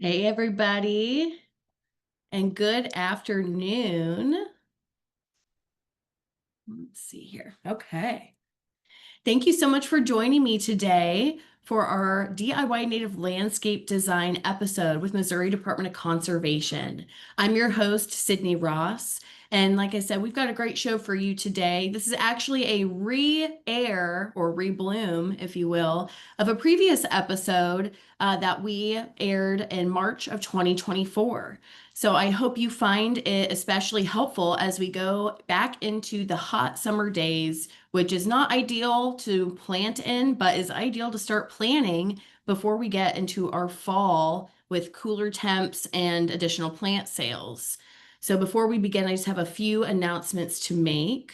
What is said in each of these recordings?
Hey, everybody, and good afternoon. Let's see here. Okay. Thank you so much for joining me today for our DIY native landscape design episode with Missouri Department of Conservation. I'm your host, Cydney Ross. And like I said, we've got a great show for you today. This is actually a re-air or re-bloom, if you will, of a previous episode that we aired in March of 2024. So I hope you find it especially helpful as we go back into the hot summer days, which is not ideal to plant in, but is ideal to start planning before we get into our fall with cooler temps and additional plant sales. So before we begin, I just have a few announcements to make.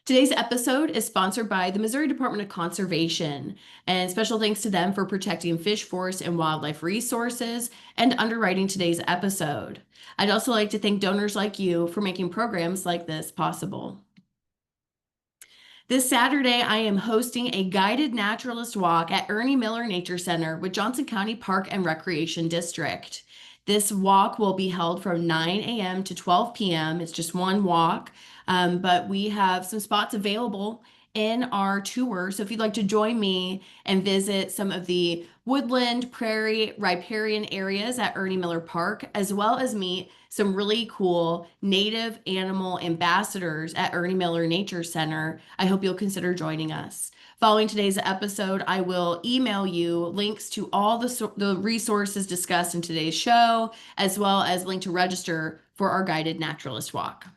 Today's episode is sponsored by the Missouri Department of Conservation, and special thanks to them for protecting fish, forest, and wildlife resources and underwriting today's episode. I'd also like to thank donors like you for making programs like this possible. This Saturday, I am hosting a guided naturalist walk at Ernie Miller Nature Center with Johnson County Park and Recreation District. This walk will be held from 9 a.m. to 12 p.m. It's just one walk, but we have some spots available in our tour. So if you'd like to join me and visit some of the woodland, prairie, riparian areas at Ernie Miller Park, as well as meet some really cool native animal ambassadors at Ernie Miller Nature Center, I hope you'll consider joining us. Following today's episode, I will email you links to all the resources discussed in today's show, as well as link to register for our guided naturalist walk.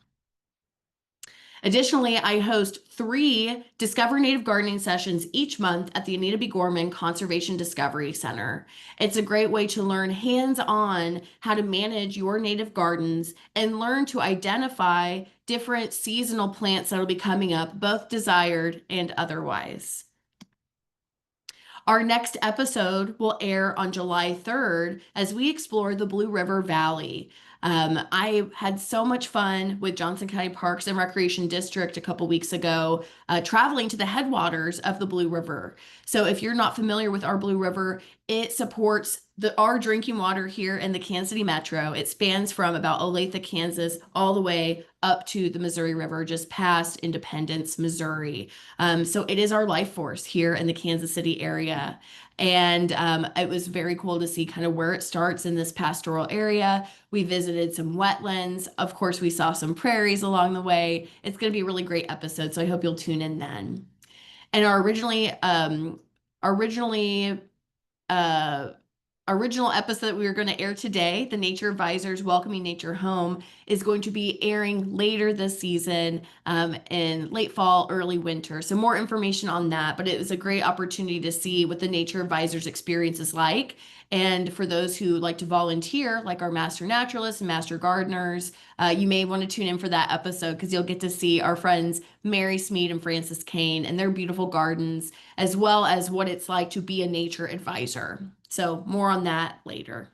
Additionally, I host 3 Discover Native Gardening sessions each month at the Anita B. Gorman Conservation Discovery Center. It's a great way to learn hands-on how to manage your native gardens and learn to identify different seasonal plants that will be coming up, both desired and otherwise. Our next episode will air on July 3rd as we explore the Blue River Valley. I had so much fun with Johnson County Parks and Recreation District a couple weeks ago, traveling to the headwaters of the Blue River. So if you're not familiar with our Blue River, it supports our drinking water here in the Kansas City Metro. It spans from about Olathe, Kansas, all the way up to the Missouri River, just past Independence, Missouri. So it is our life force here in the Kansas City area. And it was very cool to see kind of where it starts in this pastoral area. We visited some wetlands. Of course, we saw some prairies along the way. It's going to be a really great episode, so I hope you'll tune in then. And our originally uh, original episode that we were going to air today, the Nature Advisors Welcoming Nature Home, is going to be airing later this season in late fall, early winter. So more information on that, but it was a great opportunity to see what the Nature Advisors experience is like. And for those who like to volunteer, like our Master Naturalists and Master Gardeners, you may want to tune in for that episode because you'll get to see our friends Mary Smead and Frances Kane and their beautiful gardens, as well as what it's like to be a nature advisor. So more on that later.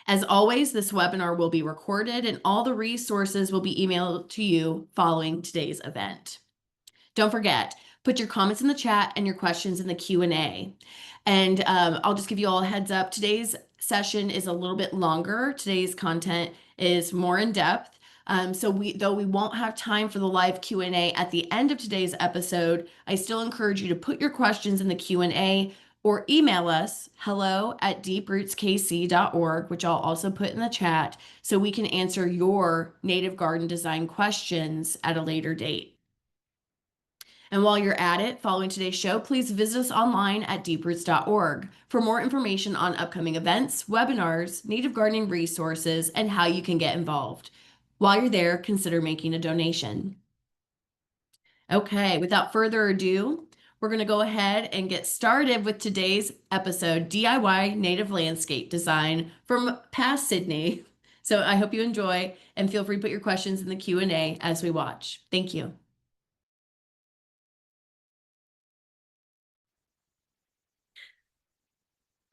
As always, this webinar will be recorded and all the resources will be emailed to you following today's event. Don't forget, put your comments in the chat and your questions in the Q&A. And I'll just give you all a heads up. Today's session is a little bit longer. Today's content is more in depth. So though we won't have time for the live Q&A at the end of today's episode, I still encourage you to put your questions in the Q&A or email us hello@deeprootskc.org, which I'll also put in the chat so we can answer your native garden design questions at a later date. And while you're at it, following today's show, please visit us online at deeproots.org for more information on upcoming events, webinars, native gardening resources, and how you can get involved. While you're there, consider making a donation. Okay, without further ado, we're going to go ahead and get started with today's episode, DIY Native Landscape Design from past Cydney. So I hope you enjoy and feel free to put your questions in the Q&A as we watch. Thank you.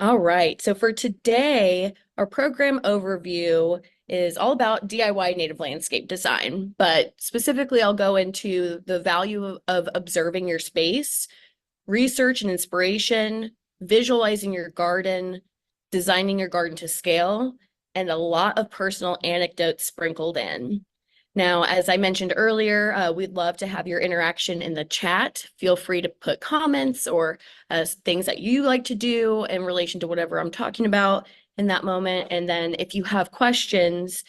All right, so for today, our program overview is all about DIY native landscape design, but specifically I'll go into the value of observing your space, research and inspiration, visualizing your garden, designing your garden to scale, and a lot of personal anecdotes sprinkled in. Now, as I mentioned earlier, we'd love to have your interaction in the chat. Feel free to put comments or things that you like to do in relation to whatever I'm talking about in that moment. And then if you have questions,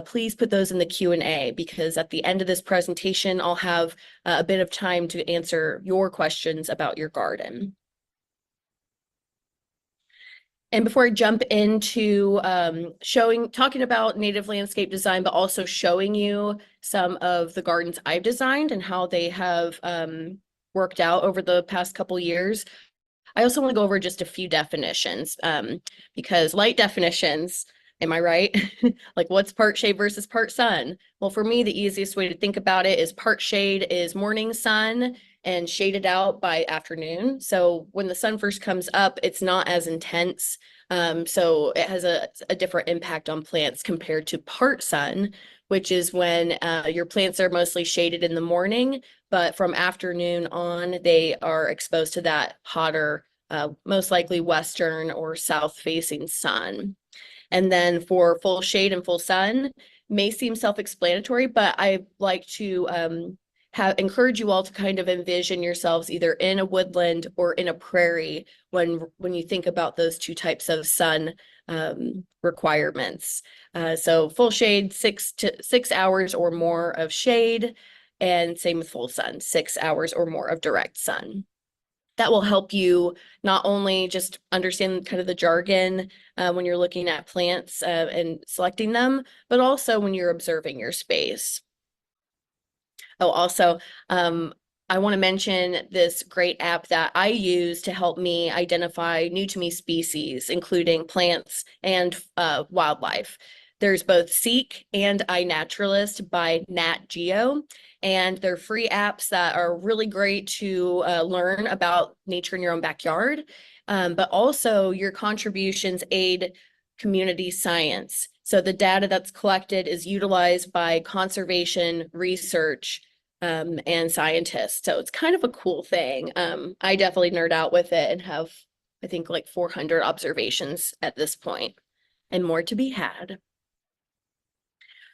please put those in the Q&A, because at the end of this presentation, I'll have a bit of time to answer your questions about your garden. And before I jump into talking about native landscape design, but also showing you some of the gardens I've designed and how they have worked out over the past couple years, I also want to go over just a few definitions, because light definitions, am I right? Like, what's part shade versus part sun? Well, for me, the easiest way to think about it is part shade is morning sun and shaded out by afternoon. So when the sun first comes up, it's not as intense. So it has a different impact on plants compared to part sun, which is when your plants are mostly shaded in the morning, but from afternoon on, they are exposed to that hotter, most likely western or south-facing sun. And then for full shade and full sun, may seem self-explanatory, but I like to encourage you all to kind of envision yourselves either in a woodland or in a prairie when you think about those two types of sun requirements. So full shade, 6 hours or more of shade, and same with full sun, 6 hours or more of direct sun. That will help you not only just understand kind of the jargon when you're looking at plants and selecting them, but also when you're observing your space. Oh, also, I want to mention this great app that I use to help me identify new to me species, including plants and wildlife. There's both Seek and I Naturalist by Nat Geo, and they're free apps that are really great to learn about nature in your own backyard, but also your contributions aid community science. So the data that's collected is utilized by conservation research and scientists. So it's kind of a cool thing. I definitely nerd out with it and have, I think, like 400 observations at this point, and more to be had.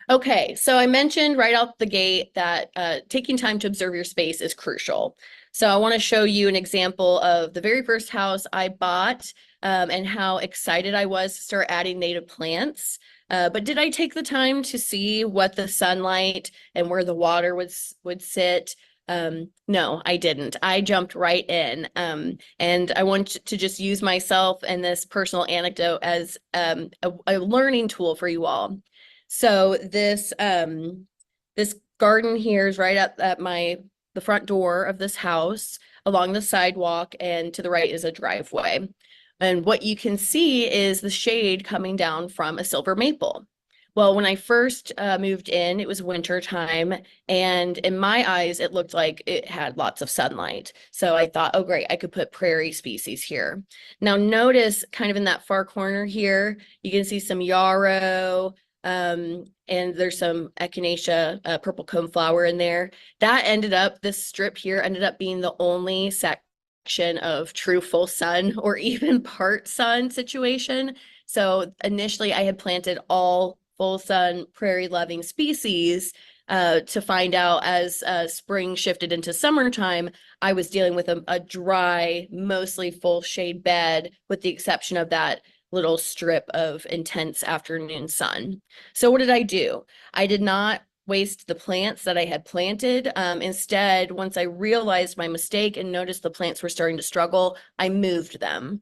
Okay, so I mentioned right out the gate that taking time to observe your space is crucial. So I want to show you an example of the very first house I bought and how excited I was to start adding native plants. But did I take the time to see what the sunlight and where the water would sit? No, I didn't. I jumped right in. And I want to just use myself and this personal anecdote as a learning tool for you all. So this garden here is right up at the front door of this house along the sidewalk, and to the right is a driveway. And what you can see is the shade coming down from a silver maple. Well, when I first moved in, it was winter time, and in my eyes, it looked like it had lots of sunlight. So I thought, oh, great, I could put prairie species here. Now notice kind of in that far corner here, you can see some yarrow, and there's some echinacea, purple coneflower in there. This strip here ended up being the only section of true full sun or even part sun situation. So initially I had planted all full sun prairie loving species to find out as spring shifted into summertime, I was dealing with a dry, mostly full shade bed, with the exception of that little strip of intense afternoon sun. So what did I do? I did not waste the plants that I had planted. Instead, once I realized my mistake and noticed the plants were starting to struggle, I moved them.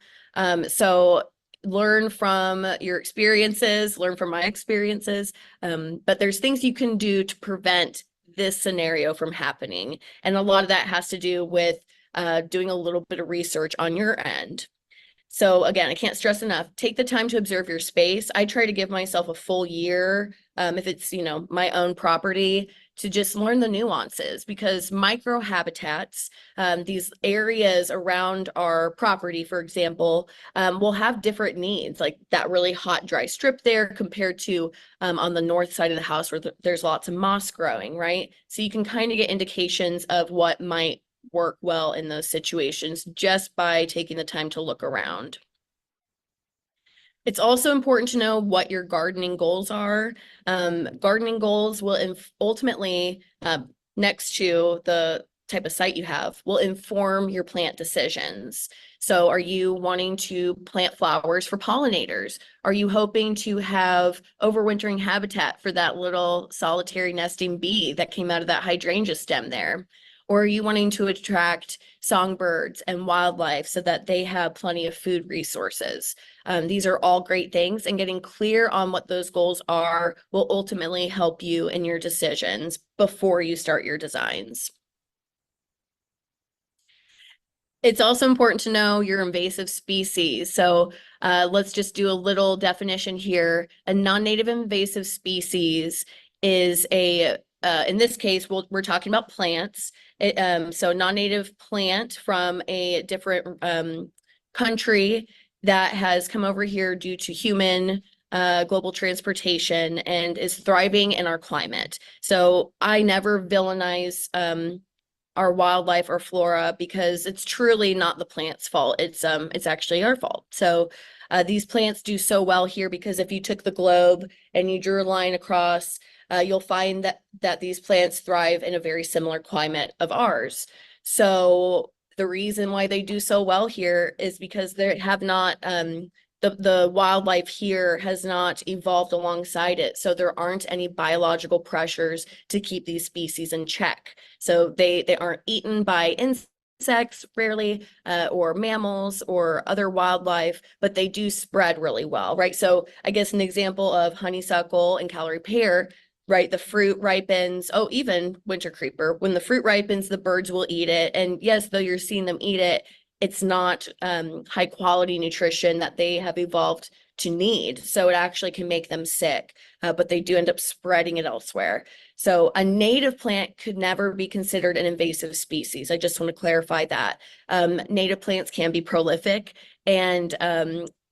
So learn from your experiences, learn from my experiences, but there's things you can do to prevent this scenario from happening. And a lot of that has to do with doing a little bit of research on your end. So again, I can't stress enough, take the time to observe your space. I try to give myself a full year, if it's, my own property, to just learn the nuances, because microhabitats, these areas around our property, for example, will have different needs, like that really hot, dry strip there compared to on the north side of the house where there's lots of moss growing, right? So you can kind of get indications of what might work well in those situations just by taking the time to look around. It's also important to know what your gardening goals are. Gardening goals will ultimately, next to the type of site you have, will inform your plant decisions. So are you wanting to plant flowers for pollinators? Are you hoping to have overwintering habitat for that little solitary nesting bee that came out of that hydrangea stem there? Or are you wanting to attract songbirds and wildlife so that they have plenty of food resources? These are all great things, and getting clear on what those goals are will ultimately help you in your decisions before you start your designs. It's also important to know your invasive species. So let's just do a little definition here. A non-native invasive species is in this case, we're talking about plants. So non-native plant from a different country that has come over here due to human global transportation and is thriving in our climate. So I never villainize our wildlife or flora because it's truly not the plant's fault. It's actually our fault. So these plants do so well here because if you took the globe and you drew a line across, you'll find that these plants thrive in a very similar climate of ours. So the reason why they do so well here is because they have not the wildlife here has not evolved alongside it. So there aren't any biological pressures to keep these species in check. So they aren't eaten by insects rarely, or mammals or other wildlife, but they do spread really well, right? So I guess an example of honeysuckle and Callery pear, right? The fruit ripens, oh, even winter creeper, when the fruit ripens, the birds will eat it. And yes, though you're seeing them eat it, it's not high quality nutrition that they have evolved to need. So it actually can make them sick, but they do end up spreading it elsewhere. So a native plant could never be considered an invasive species. I just want to clarify that. Native plants can be prolific and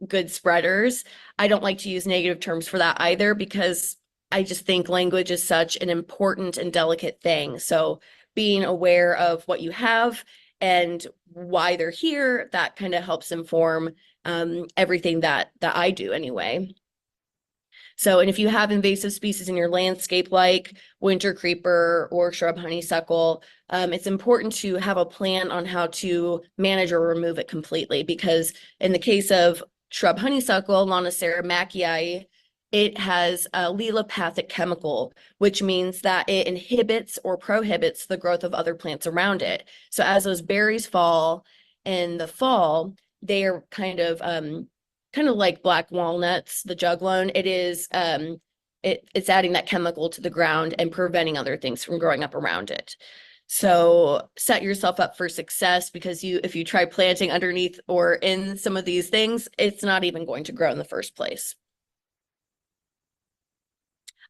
good spreaders. I don't like to use negative terms for that either because I just think language is such an important and delicate thing. So being aware of what you have and why they're here, that kind of helps inform everything that I do anyway. So, and if you have invasive species in your landscape like winter creeper or shrub honeysuckle, it's important to have a plan on how to manage or remove it completely because in the case of shrub honeysuckle, Lonicera macchiae, it has a allelopathic chemical, which means that it inhibits or prohibits the growth of other plants around it. So as those berries fall in the fall, they are kind of like black walnuts, the juglone. It is it's adding that chemical to the ground and preventing other things from growing up around it. So set yourself up for success because if you try planting underneath or in some of these things, it's not even going to grow in the first place.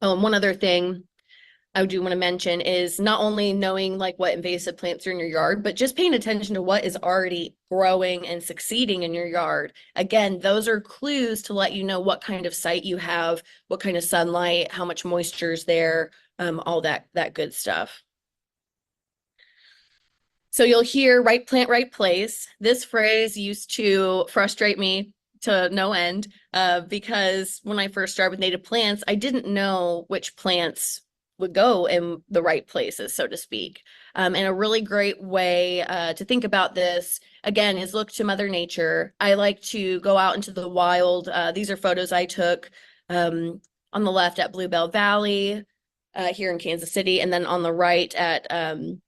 One other thing I do want to mention is not only knowing like what invasive plants are in your yard, but just paying attention to what is already growing and succeeding in your yard. Again, those are clues to let you know what kind of site you have, what kind of sunlight, how much moisture is there, all that good stuff. So you'll hear right plant, right place. This phrase used to frustrate me to no end because when I first started with native plants, I didn't know which plants would go in the right places, so to speak. And a really great way to think about this, again, is look to Mother Nature. I like to go out into the wild. These are photos I took on the left at Bluebell Valley, here in Kansas City, and then on the right at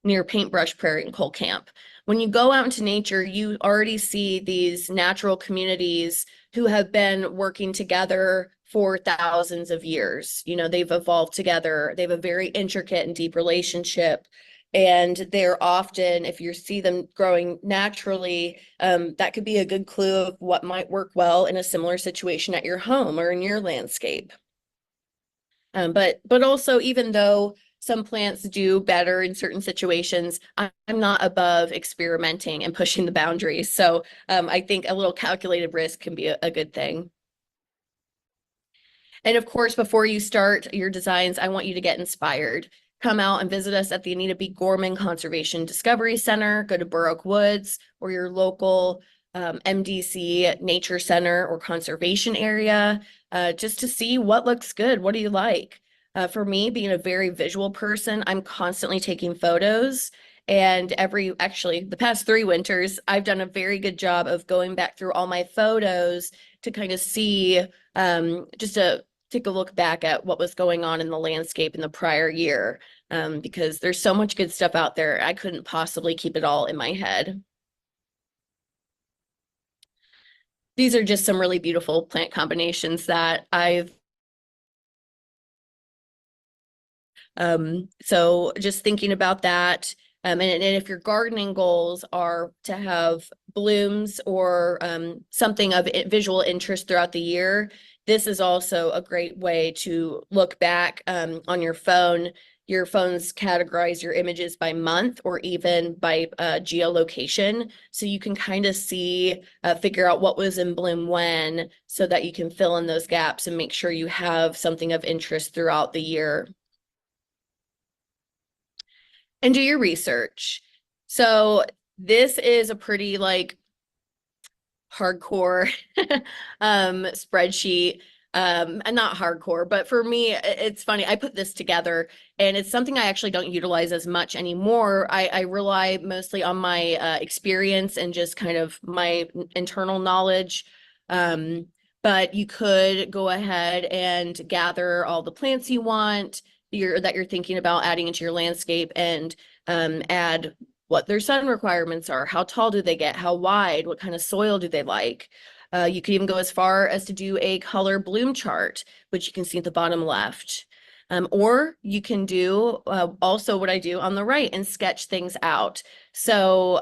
near Paintbrush Prairie and Cole Camp. When you go out into nature, you already see these natural communities who have been working together for thousands of years. You know, they've evolved together. They have a very intricate and deep relationship. And they're often, if you see them growing naturally, that could be a good clue of what might work well in a similar situation at your home or in your landscape. But also, even though some plants do better in certain situations, I'm not above experimenting and pushing the boundaries. So I think a little calculated risk can be a good thing. And of course, before you start your designs, I want you to get inspired. come out and visit us at the Anita B. Gorman Conservation Discovery Center. Go to Burr Oak Woods or your local MDC Nature Center or conservation area, just to see what looks good. What do you like? For me, being a very visual person, I'm constantly taking photos. And actually, the past 3 winters, I've done a very good job of going back through all my photos to kind of see, just to take a look back at what was going on in the landscape in the prior year, because there's so much good stuff out there. I couldn't possibly keep it all in my head. These are just some really beautiful plant combinations that I've so just thinking about that. And if your gardening goals are to have blooms or something of visual interest throughout the year, this is also a great way to look back on your phone. Your phones categorize your images by month or even by geolocation. So you can kind of see, figure out what was in bloom when, so that you can fill in those gaps and make sure you have something of interest throughout the year. And do your research. So this is a pretty like hardcore spreadsheet. And not hardcore, but for me, it's funny. I put this together and it's something I actually don't utilize as much anymore. I rely mostly on my experience and just kind of my internal knowledge. But you could go ahead and gather all the plants you want, that you're thinking about adding into your landscape, and add what their sun requirements are. How tall do they get? How wide? What kind of soil do they like? You could even go as far as to do a color bloom chart, which you can see at the bottom left. Or you can do also what I do on the right and sketch things out. So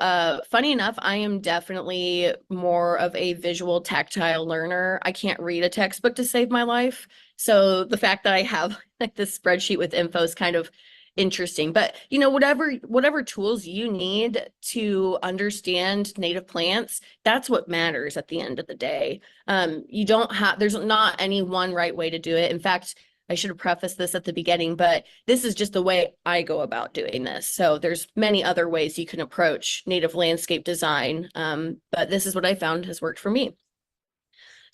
funny enough, I am definitely more of a visual tactile learner. I can't read a textbook to save my life. So the fact that I have like this spreadsheet with info is kind of interesting. But you know, whatever tools you need to understand native plants, that's what matters at the end of the day. You don't have, there's not any one right way to do it. In fact, I should have prefaced this at the beginning, but this is just the way I go about doing this. So there's many other ways you can approach native landscape design, but this is what I found has worked for me.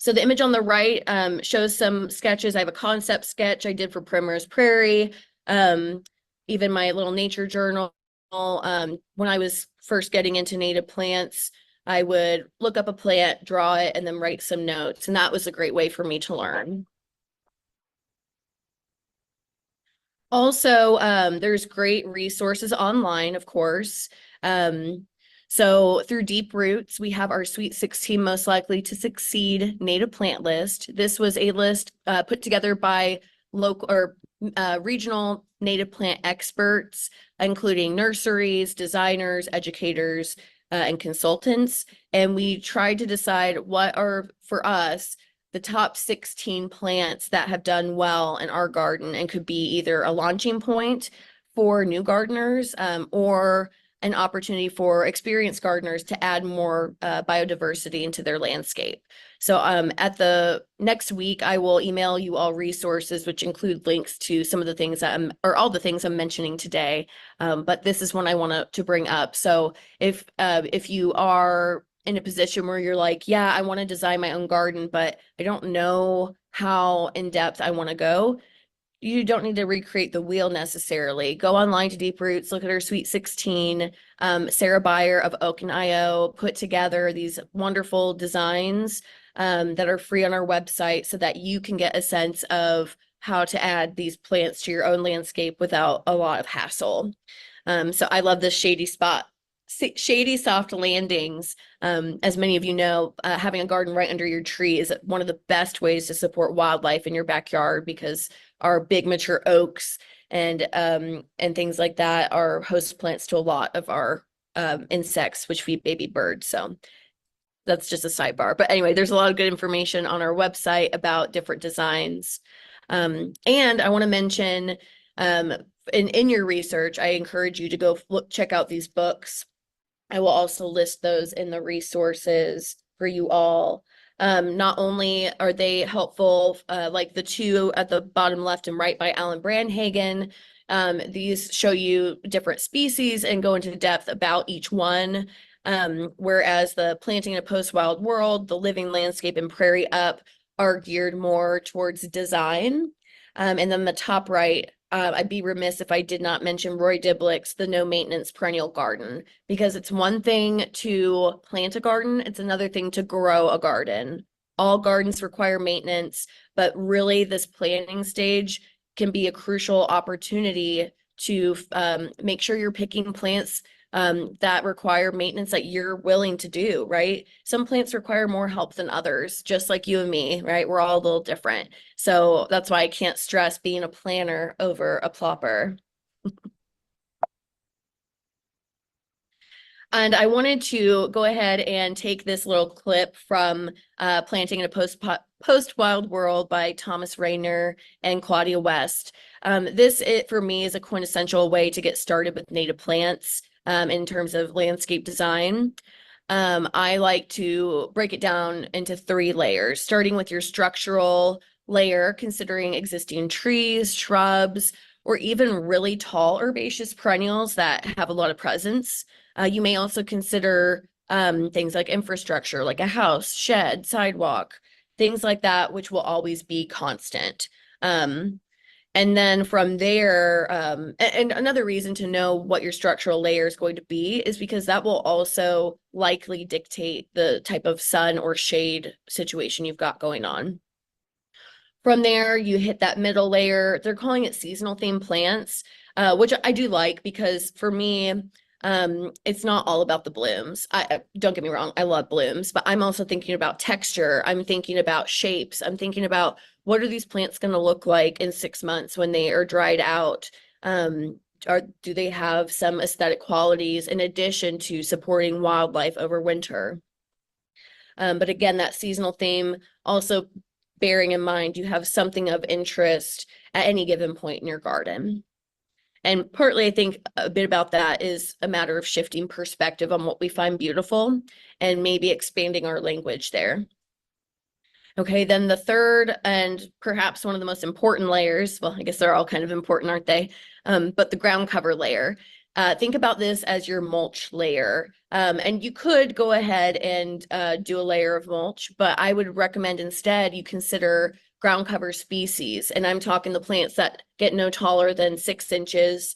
So the image on the right shows some sketches. I have a concept sketch I did for Primrose Prairie, even my little nature journal. When I was first getting into native plants, I would look up a plant, draw it, and then write some notes. And that was a great way for me to learn. Also, there's great resources online, of course. So through Deep Roots, we have our Sweet 16 Most Likely to Succeed Native Plant List. This was a list put together by local or regional native plant experts, including nurseries, designers, educators, and consultants. And we tried to decide what are, for us, the top 16 plants that have done well in our garden and could be either a launching point for new gardeners, or an opportunity for experienced gardeners to add more biodiversity into their landscape. So at the next week, I will email you all resources, which include links to some of the things or all the things I'm mentioning today. But this is one I want to bring up. So if you are in a position where you're like, yeah, I want to design my own garden, but I don't know how in depth I want to go, you don't need to recreate the wheel necessarily. Go online to Deep Roots, look at our Sweet 16. Sarah Beyer of Oak&io put together these wonderful designs that are free on our website so that you can get a sense of how to add these plants to your own landscape without a lot of hassle. So I love this shady soft landings. As many of you know, having a garden right under your tree is one of the best ways to support wildlife in your backyard, because our big mature oaks and things like that are host plants to a lot of our insects, which feed baby birds. So that's just a sidebar. But anyway, there's a lot of good information on our website about different designs. And I want to mention, in your research, I encourage you to go check out these books. I will also list those in the resources for you all. Not only are they helpful, like the two at the bottom left and right by Alan Brandhagen, These show you different species and go into depth about each one. Whereas the Planting in a Post-Wild World, the Living Landscape, and Prairie Up are geared more towards design. And then the top right, I'd be remiss if I did not mention Roy Diblick's The No Maintenance Perennial Garden, because it's one thing to plant a garden, it's another thing to grow a garden. All gardens require maintenance, but really this planting stage can be a crucial opportunity to make sure you're picking plants that require maintenance that you're willing to do, right? Some plants require more help than others, just like you and me, right? We're all a little different. So that's why I can't stress being a planner over a plopper. And I wanted to go ahead and take this little clip from Planting in a Post-Wild World by Thomas Rainer and Claudia West. This, for me, is a quintessential way to get started with native plants in terms of landscape design. I like to break it down into 3 layers, starting with your structural layer, considering existing trees, shrubs, or even really tall herbaceous perennials that have a lot of presence. You may also consider things like infrastructure, like a house, shed, sidewalk, things like that, which will always be constant. And then from there, and another reason to know what your structural layer is going to be is because that will also likely dictate the type of sun or shade situation you've got going on. From there, you hit that middle layer. They're calling it seasonal themed plants, which I do like because for me, it's not all about the blooms. Don't get me wrong, I love blooms, but I'm also thinking about texture. I'm thinking about shapes. I'm thinking about what are these plants going to look like in 6 months when they are dried out? Do they have some aesthetic qualities in addition to supporting wildlife over winter? But again, that seasonal theme also bearing in mind you have something of interest at any given point in your garden. And partly, I think a bit about that is a matter of shifting perspective on what we find beautiful and maybe expanding our language there. Okay, then the third and perhaps one of the most important layers, well, I guess they're all kind of important, aren't they? But the ground cover layer. Think about this as your mulch layer. And you could go ahead and do a layer of mulch, but I would recommend instead you consider ground cover species. And I'm talking the plants that get no taller than 6 inches.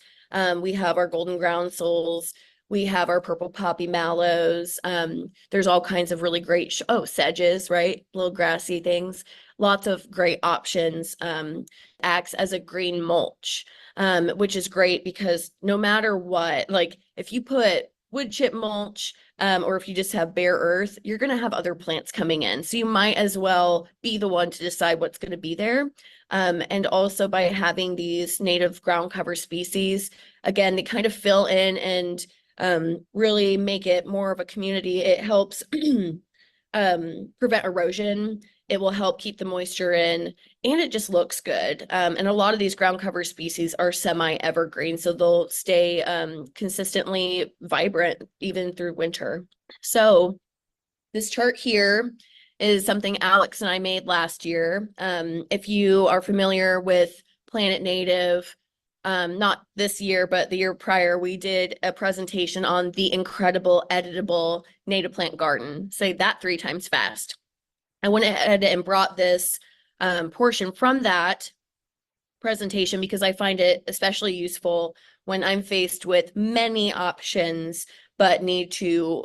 We have our golden groundsels. We have our purple poppy mallows. There's all kinds of really great, sedges, right? Little grassy things. Lots of great options. Acts as a green mulch, which is great because no matter what, like if you put wood chip mulch, or if you just have bare earth, you're going to have other plants coming in. So you might as well be the one to decide what's going to be there. And also by having these native ground cover species, again, they kind of fill in and really make it more of a community. It helps prevent erosion. It will help keep the moisture in, and it just looks good. And a lot of these ground cover species are semi-evergreen, so they'll stay consistently vibrant even through winter. So this chart here is something Alex and I made last year. If you are familiar with Planet Native, not this year, but the year prior, we did a presentation on the incredible editable native plant garden. Say that 3 times fast. I went ahead and brought this portion from that presentation because I find it especially useful when I'm faced with many options but need to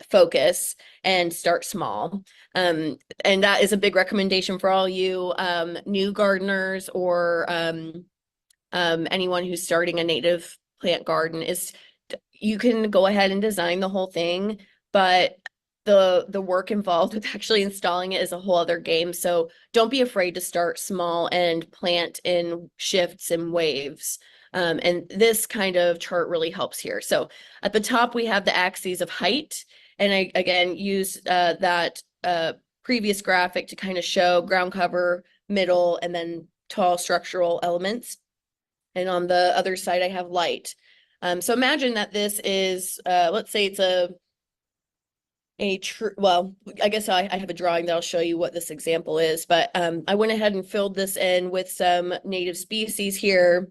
focus and start small. And that is a big recommendation for all you new gardeners or anyone who's starting a native plant garden is you can go ahead and design the whole thing, but the work involved with actually installing it is a whole other game. So don't be afraid to start small and plant in shifts and waves. And this kind of chart really helps here. So at the top, we have the axes of height. And I, again, use that previous graphic to kind of show ground cover, middle, and then tall structural elements. And on the other side, I have light. So imagine that this is, let's say it's well, I guess I have a drawing that'll show you what this example is, but I went ahead and filled this in with some native species here.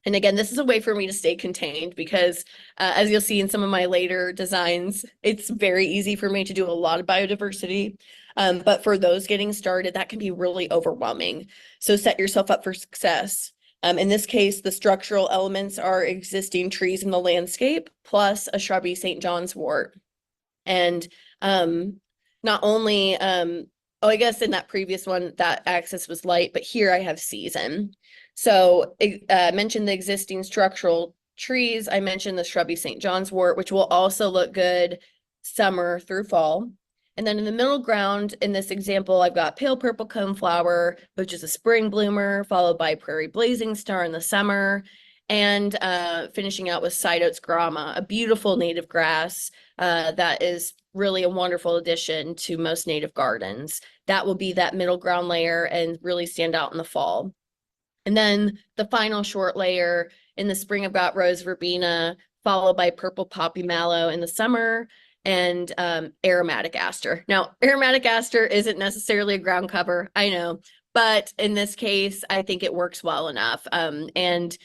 And again, this is a way for me to stay contained because as you'll see in some of my later designs, it's very easy for me to do a lot of biodiversity. But for those getting started, that can be really overwhelming. So set yourself up for success. In this case, the structural elements are existing trees in the landscape, plus a shrubby St. John's wort. And not only, oh, I guess in that previous one, that axis was light, but here I have season. So I mentioned the existing structural trees. I mentioned the shrubby St. John's wort, which will also look good summer through fall. And then in the middle ground, in this example, I've got pale purple coneflower, which is a spring bloomer, followed by prairie blazing star in the summer, and finishing out with side oats grama, a beautiful native grass that is really a wonderful addition to most native gardens. That will be that middle ground layer and really stand out in the fall. And then the final short layer in the spring, I've got rose verbena, followed by purple poppy mallow in the summer, and aromatic aster. Now, aromatic aster isn't necessarily a ground cover, I know, but in this case, I think it works well enough. And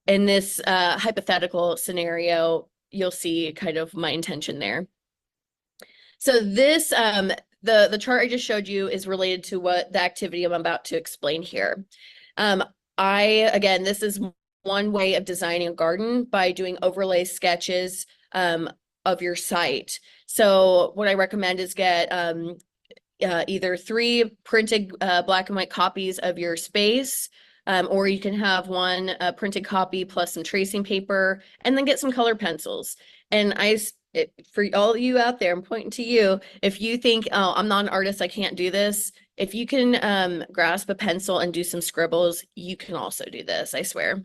in this hypothetical scenario, you'll see kind of my intention there. So this, the chart I just showed you is related to what the activity I'm about to explain here. Again, this is one way of designing a garden by doing overlay sketches of your site. So what I recommend is get either 3 printed black and white copies of your space, or you can have one printed copy plus some tracing paper, and then get some color pencils. And for all of you out there, I'm pointing to you. If you think, oh, I'm not an artist, I can't do this. If you can grasp a pencil and do some scribbles, you can also do this, I swear.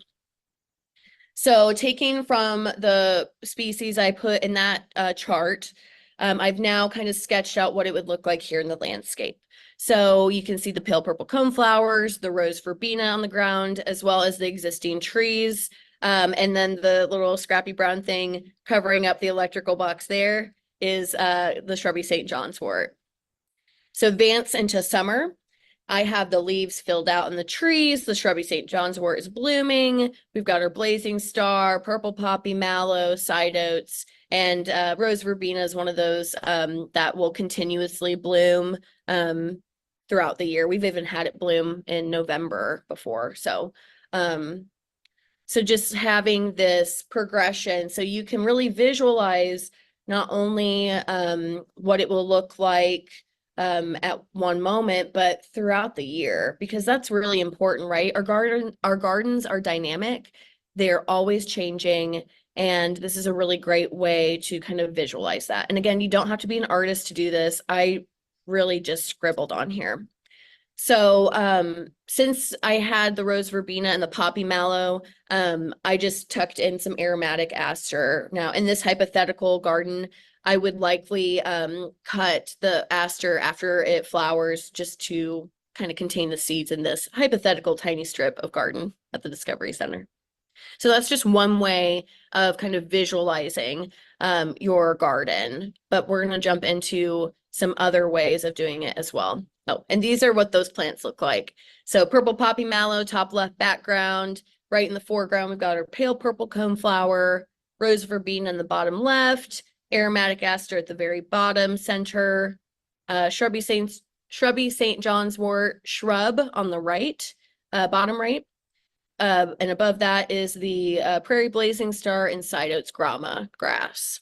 So taking from the species I put in that chart, I've now kind of sketched out what it would look like here in the landscape. So you can see the pale purple coneflowers, the rose verbena on the ground, as well as the existing trees. And then the little scrappy brown thing covering up the electrical box there is the shrubby St. John's wort. So advance into summer. I have the leaves filled out in the trees. The shrubby St. John's wort is blooming. We've got our blazing star, purple poppy mallow, side oats, and rose verbena is one of those that will continuously bloom throughout the year. We've even had it bloom in November before. So just having this progression so you can really visualize not only what it will look like at one moment, but throughout the year, because that's really important, right? Our gardens are dynamic. They're always changing. And this is a really great way to kind of visualize that. And again, you don't have to be an artist to do this. I really just scribbled on here. So since I had the rose verbena and the poppy mallow, I just tucked in some aromatic aster. Now in this hypothetical garden, I would likely cut the aster after it flowers just to kind of contain the seeds in this hypothetical tiny strip of garden at the Discovery Center. So that's just one way of kind of visualizing your garden, but we're going to jump into some other ways of doing it as well. Oh, and these are what those plants look like. So purple poppy mallow, top left background, right in the foreground, we've got our pale purple coneflower, rose verbena in the bottom left, aromatic aster at the very bottom center, shrubby St. John's wort shrub on the right, bottom right. And above that is the prairie blazing star and side oats grama grass.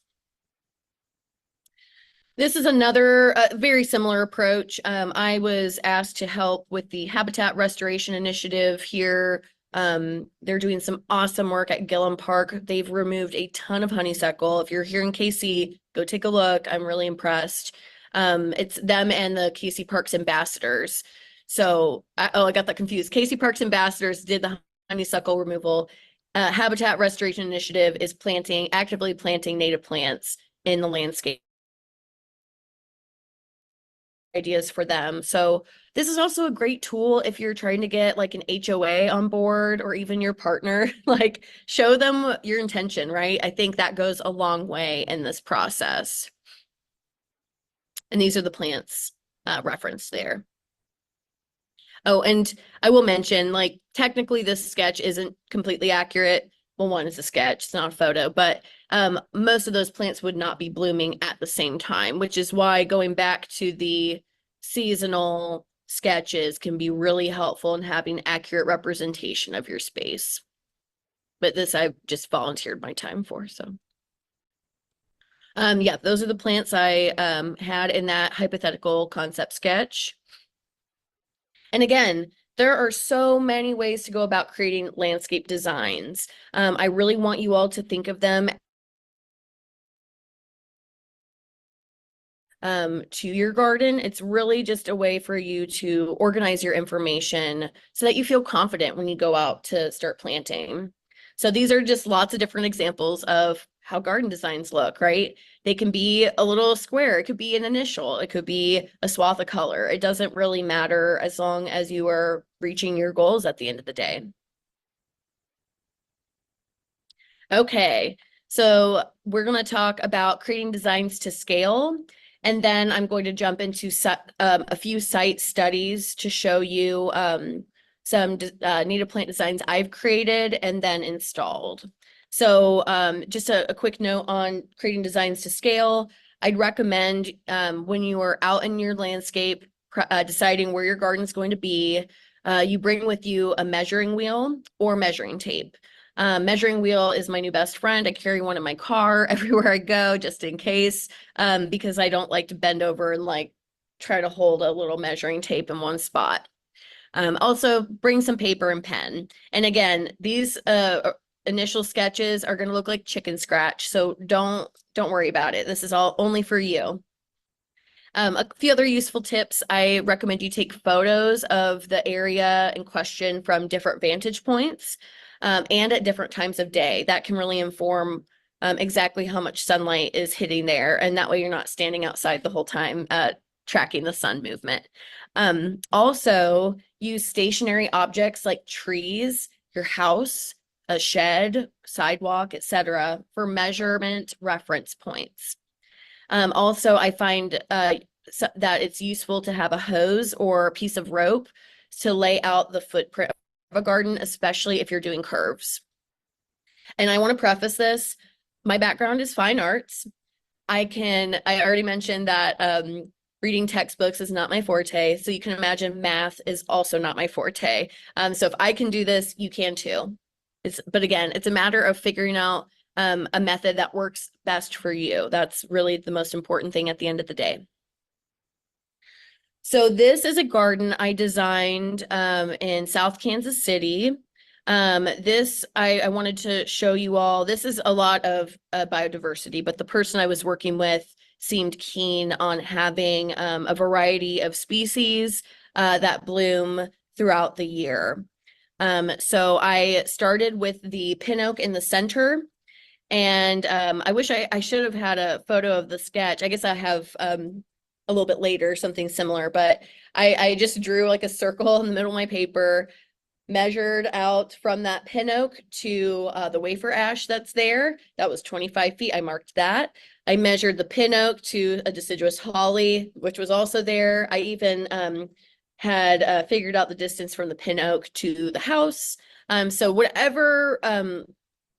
This is another very similar approach. I was asked to help with the habitat restoration initiative here. They're doing some awesome work at Gillum Park. They've removed a ton of honeysuckle. If you're here in KC, go take a look. I'm really impressed. It's them and the KC Parks ambassadors. So, I got that confused. KC Parks ambassadors did the honeysuckle removal. Habitat restoration initiative is actively planting native plants in the landscape. Ideas for them. So this is also a great tool if you're trying to get like an HOA on board or even your partner, like show them your intention, right? I think that goes a long way in this process. And these are the plants referenced there. Oh, and I will mention, like, technically this sketch isn't completely accurate. Well, one is a sketch, it's not a photo, but most of those plants would not be blooming at the same time, which is why going back to the seasonal sketches can be really helpful in having accurate representation of your space. But this I've just volunteered my time for, so. Yeah, those are the plants I had in that hypothetical concept sketch. And again, there are so many ways to go about creating landscape designs. I really want you all to think of them to your garden. It's really just a way for you to organize your information so that you feel confident when you go out to start planting. So these are just lots of different examples of how garden designs look, right? They can be a little square, it could be an initial, it could be a swath of color. It doesn't really matter as long as you are reaching your goals at the end of the day. Okay, so we're going to talk about creating designs to scale, and then I'm going to jump into a few site studies to show you some native plant designs I've created and then installed. So just a quick note on creating designs to scale. I'd recommend when you are out in your landscape deciding where your garden is going to be, you bring with you a measuring wheel or measuring tape. Measuring wheel is my new best friend. I carry one in my car everywhere I go, just in case, because I don't like to bend over and like try to hold a little measuring tape in one spot. Also bring some paper and pen. And again, these initial sketches are going to look like chicken scratch, so don't worry about it. This is all only for you. A few other useful tips. I recommend you take photos of the area in question from different vantage points and at different times of day. That can really inform exactly how much sunlight is hitting there. And that way you're not standing outside the whole time tracking the sun movement. Also, use stationary objects like trees, your house, a shed, sidewalk, etc., for measurement reference points. Also, I find that it's useful to have a hose or a piece of rope to lay out the footprint of a garden, especially if you're doing curves. And I want to preface this, my background is fine arts. I already mentioned that reading textbooks is not my forte. So you can imagine math is also not my forte. So if I can do this, you can too. But again, it's a matter of figuring out a method that works best for you. That's really the most important thing at the end of the day. So this is a garden I designed in South Kansas City. I wanted to show you all, this is a lot of biodiversity, but the person I was working with seemed keen on having a variety of species that bloom throughout the year. So I started with the pin oak in the center. And I wish I should have had a photo of the sketch. I guess I have a little bit later, something similar, but I just drew like a circle in the middle of my paper, measured out from that pin oak to the wafer ash that's there. That was 25 feet. I marked that. I measured the pin oak to a deciduous holly, which was also there. I even had figured out the distance from the pin oak to the house. So whatever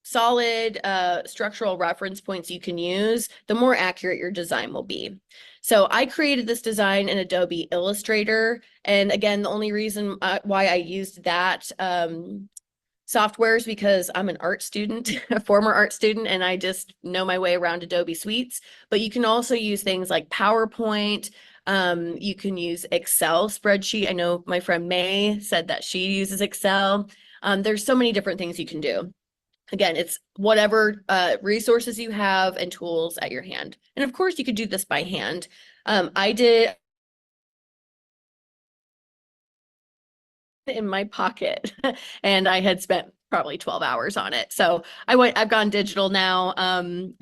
solid structural reference points you can use, the more accurate your design will be. So I created this design in Adobe Illustrator. And again, the only reason why I used that software is because I'm an art student, a former art student, and I just know my way around Adobe suites. But you can also use things like PowerPoint. You can use Excel spreadsheet. I know my friend May said that she uses Excel. There's so many different things you can do. Again, it's whatever resources you have and tools at your hand. And of course, you could do this by hand. I did in my pocket and I had spent probably 12 hours on it. So I've gone digital now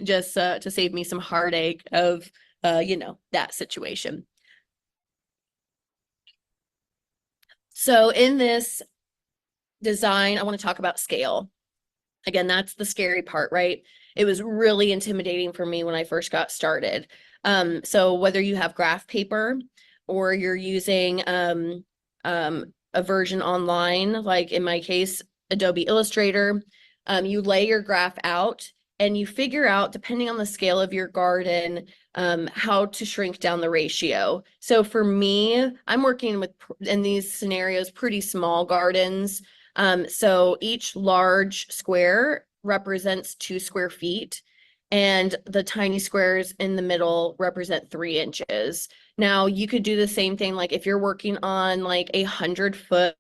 just to save me some heartache of, that situation. So in this design, I want to talk about scale. Again, that's the scary part, right? It was really intimidating for me when I first got started. So whether you have graph paper or you're using a version online, like in my case, Adobe Illustrator. You lay your graph out and you figure out, depending on the scale of your garden, how to shrink down the ratio. So for me, I'm working with, in these scenarios, pretty small gardens. So each large square represents 2 square feet, and the tiny squares in the middle represent 3 inches. Now you could do the same thing, like if you're working on like 100-foot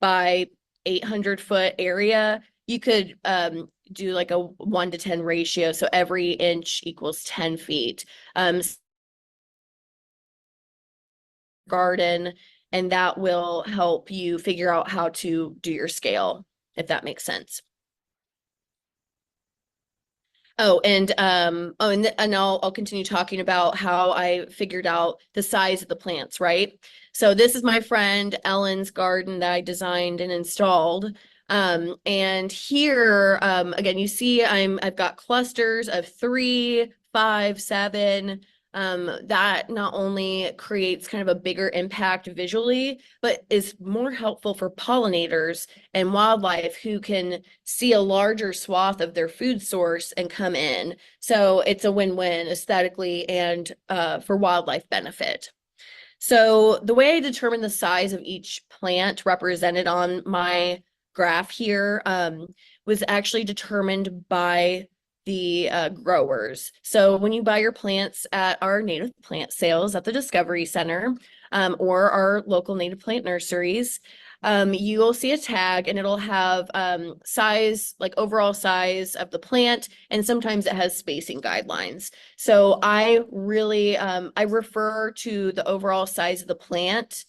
by 800-foot area, you could do like a 1-to-10 ratio. So every inch equals 10 feet. Garden, and that will help you figure out how to do your scale, if that makes sense. And I'll continue talking about how I figured out the size of the plants, right? So this is my friend Ellen's garden that I designed and installed. And here, again, you see I've got clusters of 3, 5, 7. That not only creates kind of a bigger impact visually, but is more helpful for pollinators and wildlife who can see a larger swath of their food source and come in. So it's a win-win aesthetically and for wildlife benefit. So the way I determine the size of each plant represented on my graph here was actually determined by the growers. So when you buy your plants at our native plant sales at the Discovery Center or our local native plant nurseries, you will see a tag and it'll have size, like overall size of the plant, and sometimes it has spacing guidelines. So I really, I refer to the overall size of the plant,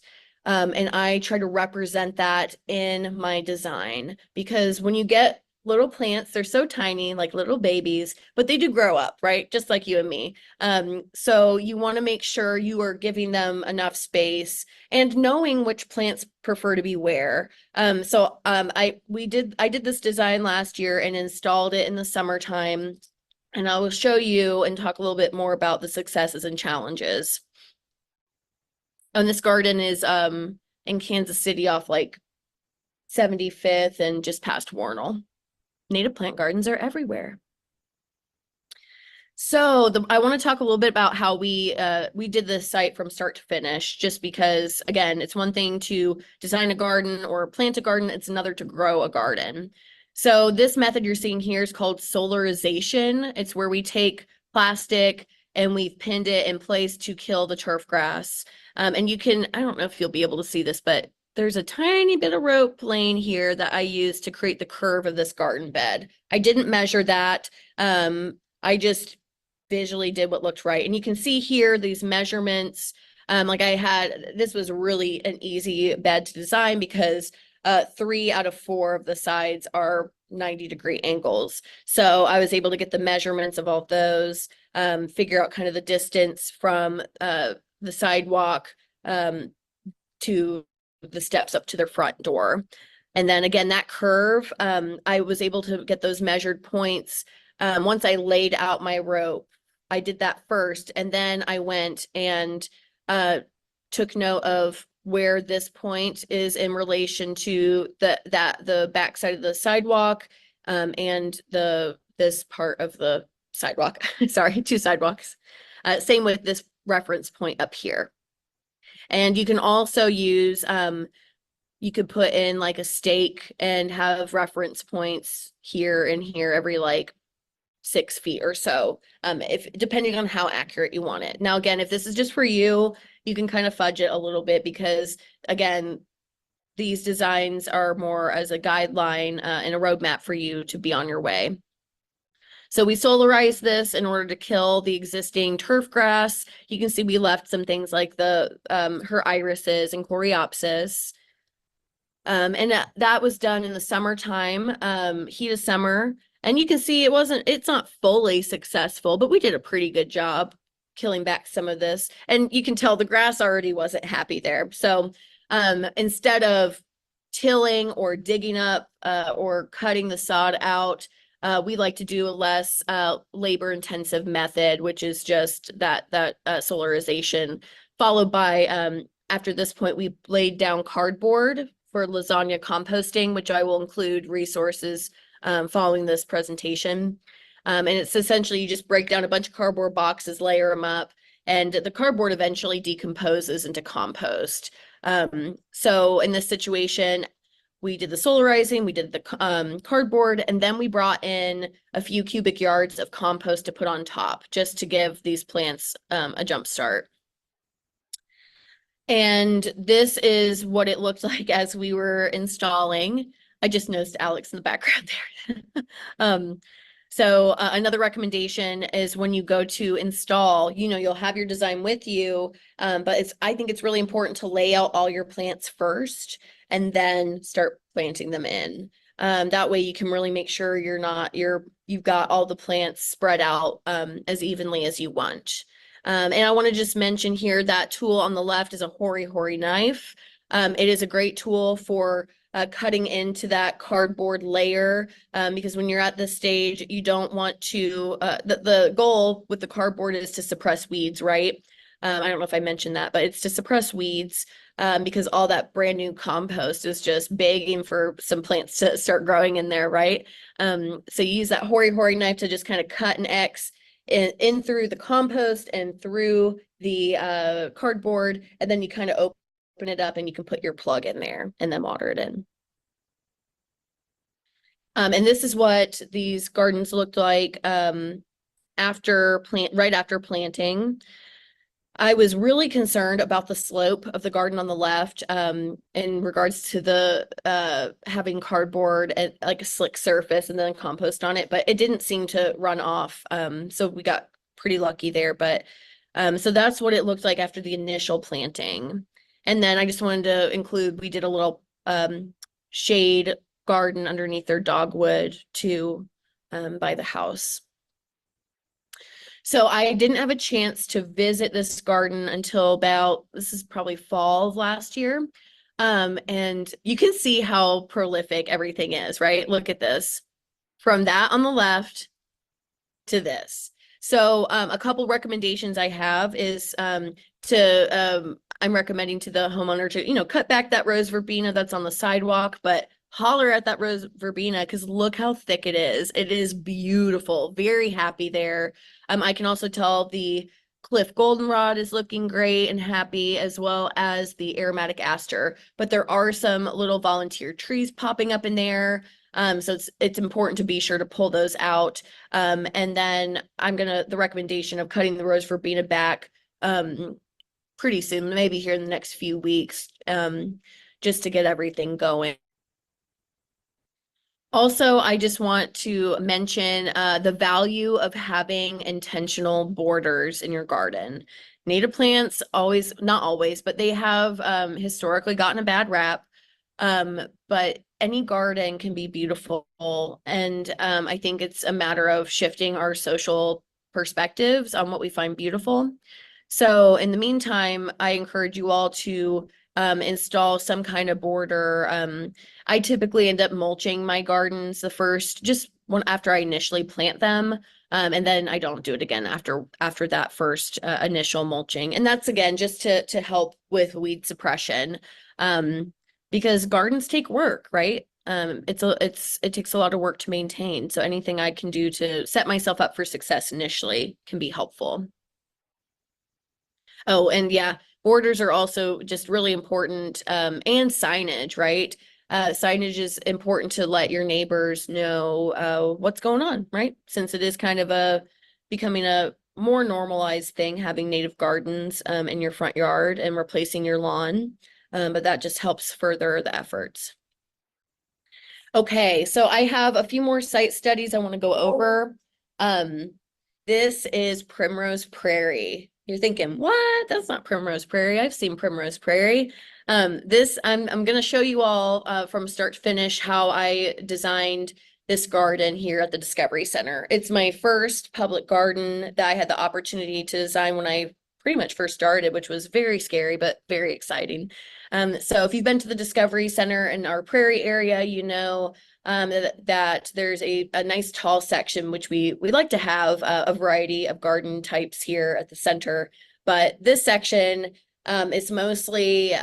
and I try to represent that in my design, because when you get little plants, they're so tiny, like little babies, but they do grow up, right? Just like you and me. So you want to make sure you are giving them enough space and knowing which plants prefer to be where. I did this design last year and installed it in the summertime, and I will show you and talk a little bit more about the successes and challenges. And this garden is in Kansas City off like 75th and just past Warnell. Native plant gardens are everywhere. So I want to talk a little bit about how we did this site from start to finish, just because, again, it's one thing to design a garden or plant a garden, it's another to grow a garden. So this method you're seeing here is called solarization. It's where we take plastic and we've pinned it in place to kill the turf grass. And you can, I don't know if you'll be able to see this, but there's a tiny bit of rope laying here that I used to create the curve of this garden bed. I didn't measure that. I just visually did what looked right. And you can see here these measurements. This was really an easy bed to design because 3 out of 4 of the sides are 90-degree angles. So I was able to get the measurements of all of those, figure out kind of the distance from the sidewalk to the steps up to their front door. And then again, that curve, I was able to get those measured points. Once I laid out my rope, I did that first, and then I went and took note of where this point is in relation to the back side of the sidewalk and this part of the sidewalk. Sorry, 2 sidewalks. Same with this reference point up here. And you can also use, you could put in like a stake and have reference points here and here every like 6 feet or so, depending on how accurate you want it. Now, again, if this is just for you, you can kind of fudge it a little bit because, again, these designs are more as a guideline and a roadmap for you to be on your way. So we solarized this in order to kill the existing turf grass. You can see we left some things like her irises and coreopsis. And that was done in the summertime, heat of summer. And you can see it's not fully successful, but we did a pretty good job killing back some of this. And you can tell the grass already wasn't happy there. So instead of tilling or digging up or cutting the sod out, we like to do a less labor intensive method, which is just that solarization, followed by after this point, we laid down cardboard for lasagna composting, which I will include resources following this presentation. And it's essentially you just break down a bunch of cardboard boxes, layer them up, and the cardboard eventually decomposes into compost. So in this situation, we did the solarizing, we did the cardboard, and then we brought in a few cubic yards of compost to put on top, just to give these plants a jump start. And this is what it looked like as we were installing. I just noticed Alex in the background there. So another recommendation is when you go to install, you'll have your design with you, but I think it's really important to lay out all your plants first and then start planting them in. That way you can really make sure you've got all the plants spread out as evenly as you want. And I want to just mention here that tool on the left is a hori knife. It is a great tool for cutting into that cardboard layer because when you're at this stage, you don't want to, the goal with the cardboard is to suppress weeds, right? I don't know if I mentioned that, but it's to suppress weeds because all that brand new compost is just begging for some plants to start growing in there, right? So you use that hori knife to just kind of cut an X in through the compost and through the cardboard, and then you kind of open it up and you can put your plug in there and then water it in. And this is what these gardens looked like right after planting. I was really concerned about the slope of the garden on the left in regards to the having cardboard and like a slick surface and then compost on it, but it didn't seem to run off. So we got pretty lucky there. But so that's what it looked like after the initial planting. And then I just wanted to include, we did a little shade garden underneath their dogwood too by the house. So I didn't have a chance to visit this garden until this is probably fall of last year. And you can see how prolific everything is, right? Look at this. From that on the left to this. So a couple recommendations I have is I'm recommending to the homeowner to, cut back that rose verbena that's on the sidewalk, but holler at that rose verbena because look how thick it is. It is beautiful. Very happy there. I can also tell the Cliff goldenrod is looking great and happy, as well as the aromatic aster. But there are some little volunteer trees popping up in there. So it's important to be sure to pull those out. And then the recommendation of cutting the rose verbena back pretty soon, maybe here in the next few weeks, just to get everything going. Also, I just want to mention the value of having intentional borders in your garden. Native plants not always, but they have historically gotten a bad rap. But any garden can be beautiful. And I think it's a matter of shifting our social perspectives on what we find beautiful. So in the meantime, I encourage you all to install some kind of border. I typically end up mulching my gardens after I initially plant them. And then I don't do it again after that first initial mulching. And that's again, just to help with weed suppression. Because gardens take work, right? It takes a lot of work to maintain. So anything I can do to set myself up for success initially can be helpful. Oh, and yeah, borders are also just really important, and signage, right? Signage is important to let your neighbors know what's going on, right? Since it is kind of becoming a more normalized thing, having native gardens in your front yard and replacing your lawn. But that just helps further the efforts. Okay, so I have a few more site studies I want to go over. This is Primrose Prairie. You're thinking, what? That's not Primrose Prairie. I've seen Primrose Prairie. I'm going to show you all from start to finish how I designed this garden here at the Discovery Center. It's my first public garden that I had the opportunity to design when I pretty much first started, which was very scary, but very exciting. So if you've been to the Discovery Center in our Prairie area, you know that there's a nice tall section, which we like to have a variety of garden types here at the center. But this section It's mostly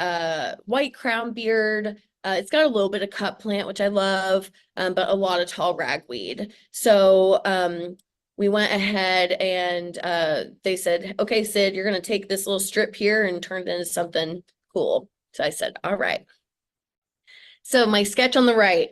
white crown beard. It's got a little bit of cut plant, which I love, but a lot of tall ragweed. So we went ahead and they said, okay, Sid, you're going to take this little strip here and turn it into something cool. So I said, all right. So my sketch on the right.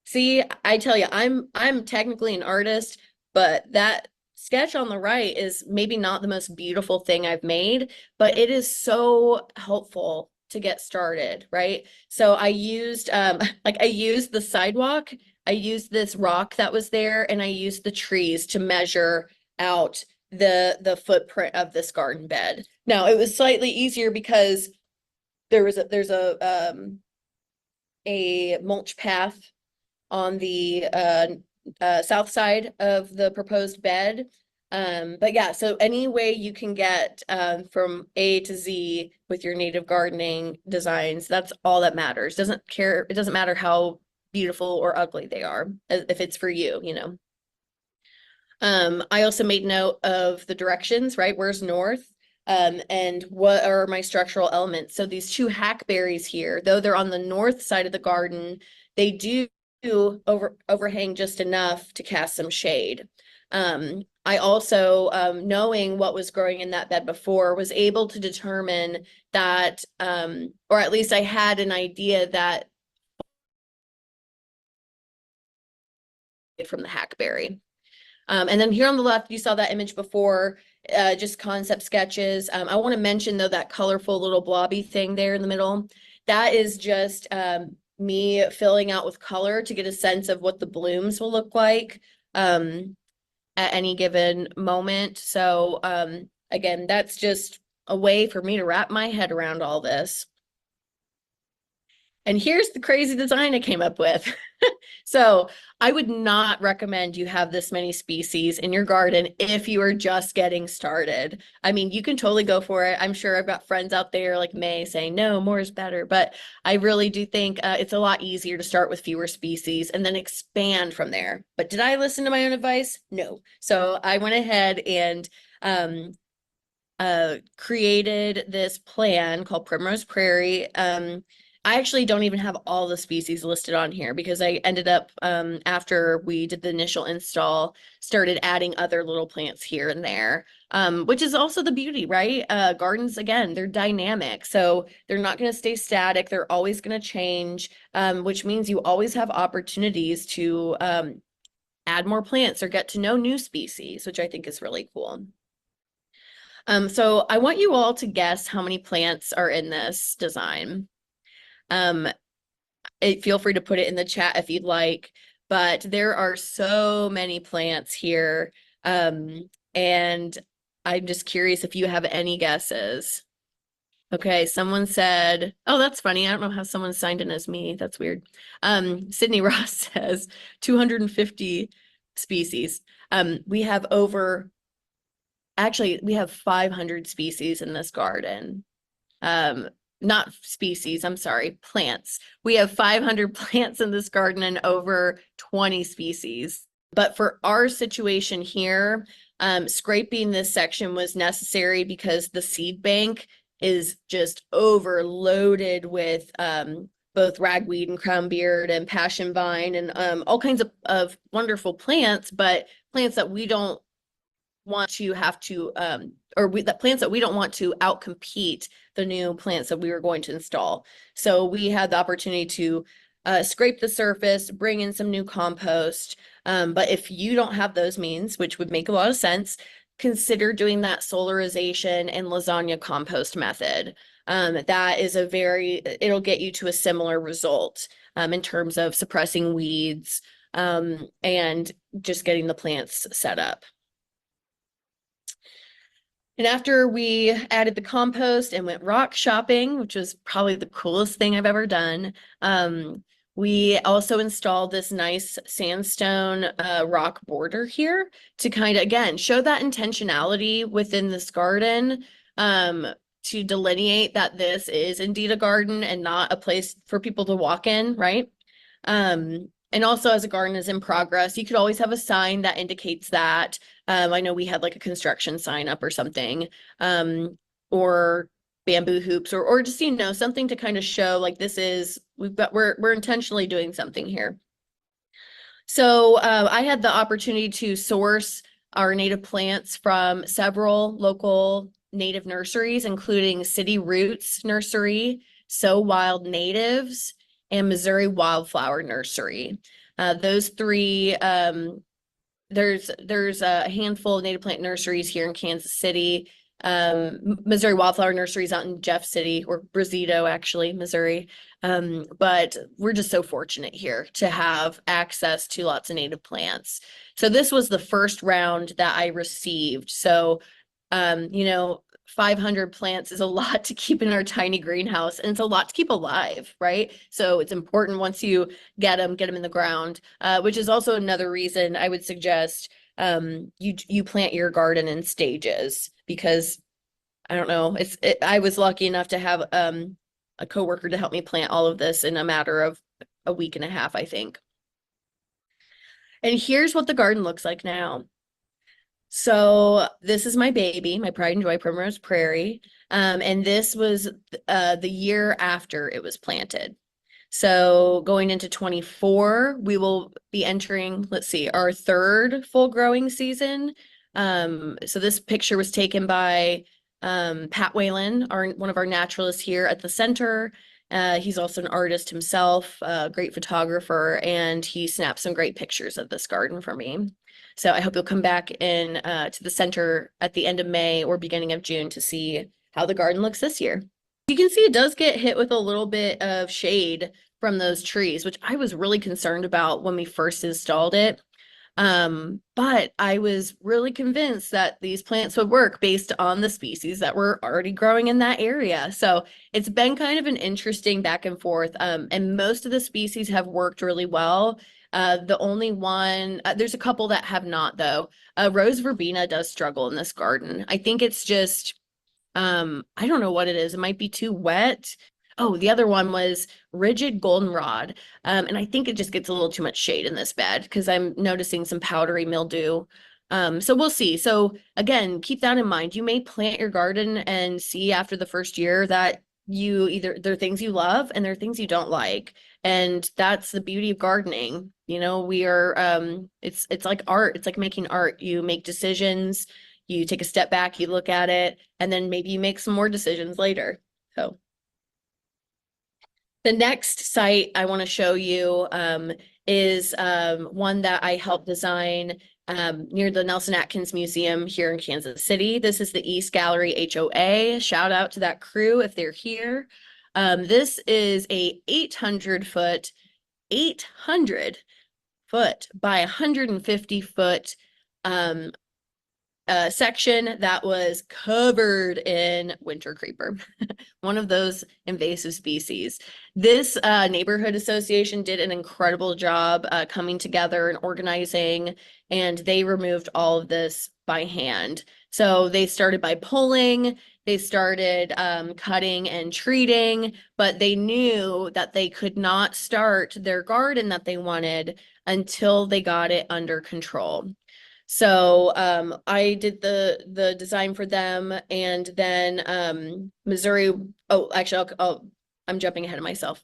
See, I tell you, I'm technically an artist, but that sketch on the right is maybe not the most beautiful thing I've made, but it is so helpful to get started, right? So I used like I used the sidewalk, I used this rock that was there, and I used the trees to measure out the footprint of this garden bed. Now it was slightly easier because there's a mulch path on the south side of the proposed bed. But yeah, so any way you can get from A to Z with your native gardening designs, that's all that matters. It doesn't matter how beautiful or ugly they are, if it's for you, you know. I also made note of the directions, right? Where's north? And what are my structural elements? So these two hackberries here, though they're on the north side of the garden, they do overhang just enough to cast some shade. I also, knowing what was growing in that bed before, was able to determine that, or at least I had an idea that from the hackberry. And then here on the left, you saw that image before, just concept sketches. I want to mention though that colorful little blobby thing there in the middle. That is just me filling out with color to get a sense of what the blooms will look like at any given moment. So again, that's just a way for me to wrap my head around all this. And here's the crazy design I came up with. So I would not recommend you have this many species in your garden if you are just getting started. I mean, you can totally go for it. I'm sure I've got friends out there like May saying, no, more is better. But I really do think it's a lot easier to start with fewer species and then expand from there. But did I listen to my own advice? No. So I went ahead and created this plan called Primrose Prairie. I actually don't even have all the species listed on here because I ended up, after we did the initial install, started adding other little plants here and there, which is also the beauty, right? Gardens, again, they're dynamic. So they're not going to stay static. They're always going to change, which means you always have opportunities to add more plants or get to know new species, which I think is really cool. So I want you all to guess how many plants are in this design. Feel free to put it in the chat if you'd like, but there are so many plants here. And I'm just curious if you have any guesses. Okay, someone said, oh, that's funny. I don't know how someone signed in as me. That's weird. Cydney Ross says 250 species. We have actually, we have 500 species in this garden. Not species, I'm sorry, plants. We have 500 plants in this garden and over 20 species. But for our situation here, scraping this section was necessary because the seed bank is just overloaded with both ragweed and crownbeard and passion vine and all kinds of wonderful plants, but plants that we don't want to have to the plants that we don't want to outcompete the new plants that we were going to install. So we had the opportunity to scrape the surface, bring in some new compost. But if you don't have those means, which would make a lot of sense, consider doing that solarization and lasagna compost method. That is it'll get you to a similar result in terms of suppressing weeds and just getting the plants set up. And after we added the compost and went rock shopping, which was probably the coolest thing I've ever done, we also installed this nice sandstone rock border here to kind of, again, show that intentionality within this garden, to delineate that this is indeed a garden and not a place for people to walk in, right? And also, as a garden is in progress, you could always have a sign that indicates that. I know we had like a construction sign up or something, or bamboo hoops or just, you know, something to kind of show like this is, we're intentionally doing something here. So I had the opportunity to source our native plants from several local native nurseries, including City Roots Nursery, So Wild Natives, and Missouri Wildflower Nursery. Those three, there's a handful of native plant nurseries here in Kansas City. Missouri Wildflower Nurseries out in Jeff City, or Brazito, actually, Missouri. But we're just so fortunate here to have access to lots of native plants. So this was the first round that I received. So, you know, 500 plants is a lot to keep in our tiny greenhouse, and it's a lot to keep alive, right? So it's important once you get them in the ground, which is also another reason I would suggest you plant your garden in stages, because I don't know, I was lucky enough to have a coworker to help me plant all of this in a matter of a week and a half, I think. And here's what the garden looks like now. So this is my baby, my pride and joy Primrose Prairie. And this was the year after it was planted. So going into 24, we will be entering, let's see, our third full growing season. So this picture was taken by Pat Whalen, one of our naturalists here at the center. He's also an artist himself, a great photographer, and he snapped some great pictures of this garden for me. So I hope you'll come back in to the center at the end of May or beginning of June to see how the garden looks this year. You can see it does get hit with a little bit of shade from those trees, which I was really concerned about when we first installed it. But I was really convinced that these plants would work based on the species that were already growing in that area. So it's been kind of an interesting back and forth. And most of the species have worked really well. The only one, there's a couple that have not though. Rose verbena does struggle in this garden. I think it's just, I don't know what it is. It might be too wet. Oh, the other one was rigid goldenrod. And I think it just gets a little too much shade in this bed because I'm noticing some powdery mildew. So we'll see. So again, keep that in mind. You may plant your garden and see after the first year that there are things you love and there are things you don't like. And that's the beauty of gardening. You know, we are it's like art. It's like making art. You make decisions, you take a step back, you look at it, and then maybe you make some more decisions later. So the next site I want to show you is one that I helped design near the Nelson Atkins Museum here in Kansas City. This is the East Gallery HOA. Shout out to that crew if they're here. This is a 800 foot by 150 foot section that was covered in winter creeper, one of those invasive species. This neighborhood association did an incredible job coming together and organizing, and they removed all of this by hand. So they started by pulling, they started cutting and treating, but they knew that they could not start their garden that they wanted until they got it under control. So I did the design for them, and then Missouri. Oh, actually, I'm jumping ahead of myself.